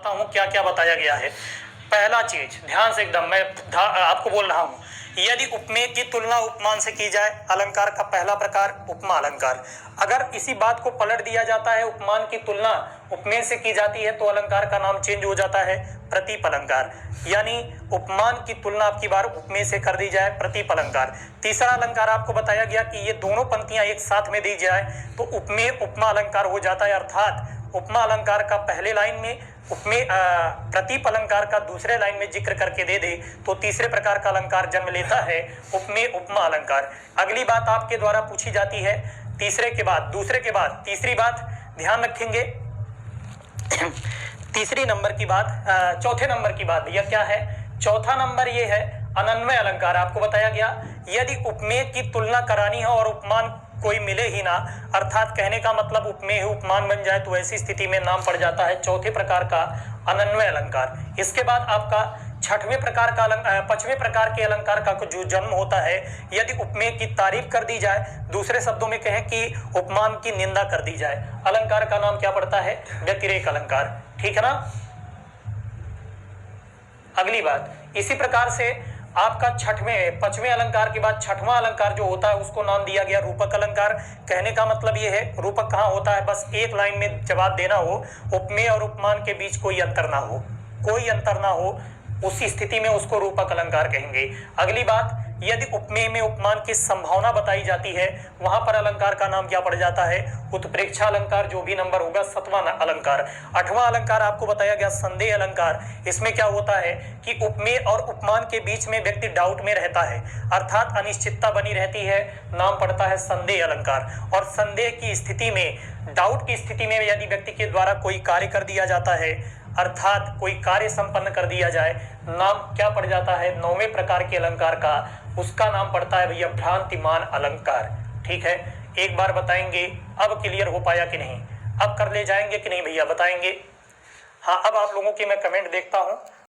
हूँ क्या क्या बताया गया है। पहला चीज ध्यान से एकदम मैं आपको बोल रहा हूँ, यदि उपमेय की तुलना उपमान से की जाए, अलंकार का पहला प्रकार उपमा अलंकार। अगर इसी बात को पलट दिया जाता है, उपमान की तुलना उपमेय से की जाती है, तो अलंकार का नाम चेंज हो जाता है प्रतीप अलंकार। यानी उपमान की तुलना आपकी बार उपमेय से कर दी जाए, प्रतीप अलंकार। तीसरा अलंकार आपको बताया गया कि ये दोनों पंक्तियां एक साथ में दी जाए तो उपमेय उपमा अलंकार हो जाता है, अर्थात उपमा अलंकार का पहले लाइन में उपमेय प्रतीप अलंकार का दूसरे लाइन में जिक्र करके दे दे तो तीसरे प्रकार का अलंकार जन्म लेता है उपमेय उपमा अलंकार। अगली बात आपके द्वारा पूछी जाती है तीसरे के बाद दूसरे के बाद तीसरी बात ध्यान रखेंगे तीसरी नंबर की बात चौथे नंबर की बात यह क्या है, चौथा नंबर ये है अनन्वय अलंकार। आपको बताया गया यदि उपमेय की तुलना करानी है और उपमान कोई मिले ही ना, अर्थात कहने का मतलब उपमेय उपमान बन जाए, तो ऐसी स्थिति में नाम पड़ जाता है चौथे प्रकार का अनन्वय अलंकार। इसके बाद आपका पांचवें प्रकार के अलंकार का जो जन्म होता है, यदि उपमेय की तारीफ कर दी जाए, दूसरे शब्दों में कहें कि उपमान की निंदा कर दी जाए, अलंकार का नाम क्या पड़ता है, व्यतिरेक अलंकार। ठीक है ना। अगली बात इसी प्रकार से आपका पांचवें अलंकार के बाद छठवां अलंकार जो होता है उसको नाम दिया गया रूपक अलंकार। कहने का मतलब ये है रूपक कहाँ होता है, बस एक लाइन में जवाब देना हो, उपमेय और उपमान के बीच कोई अंतर ना हो, कोई अंतर ना हो, उसी स्थिति में उसको रूपक अलंकार कहेंगे। अगली बात यदि उपमेय में उपमान की संभावना बताई जाती है, वहां पर अलंकार का नाम क्या पड़ जाता है, उत्प्रेक्षा अलंकार, जो भी नंबर होगा 7वां अलंकार। 8वां अलंकार आपको बताया गया संदेह अलंकार। इसमें क्या होता है कि उपमेय और उपमान के बीच में व्यक्ति डाउट में रहता है, अर्थात अनिश्चितता बनी रहती है, नाम पड़ता है संदेह अलंकार। और संदेह की स्थिति में, डाउट की स्थिति में यदि व्यक्ति के द्वारा कोई कार्य कर दिया जाता है, अर्थात कोई कार्य संपन्न कर दिया जाए, नाम क्या पड़ जाता है 9वें प्रकार के अलंकार का, उसका नाम पड़ता है भैया भ्रांतिमान अलंकार। ठीक है, एक बार बताएंगे अब क्लियर हो पाया कि नहीं, अब कर ले जाएंगे कि नहीं भैया बताएंगे। हाँ, अब आप लोगों की मैं कमेंट देखता हूं।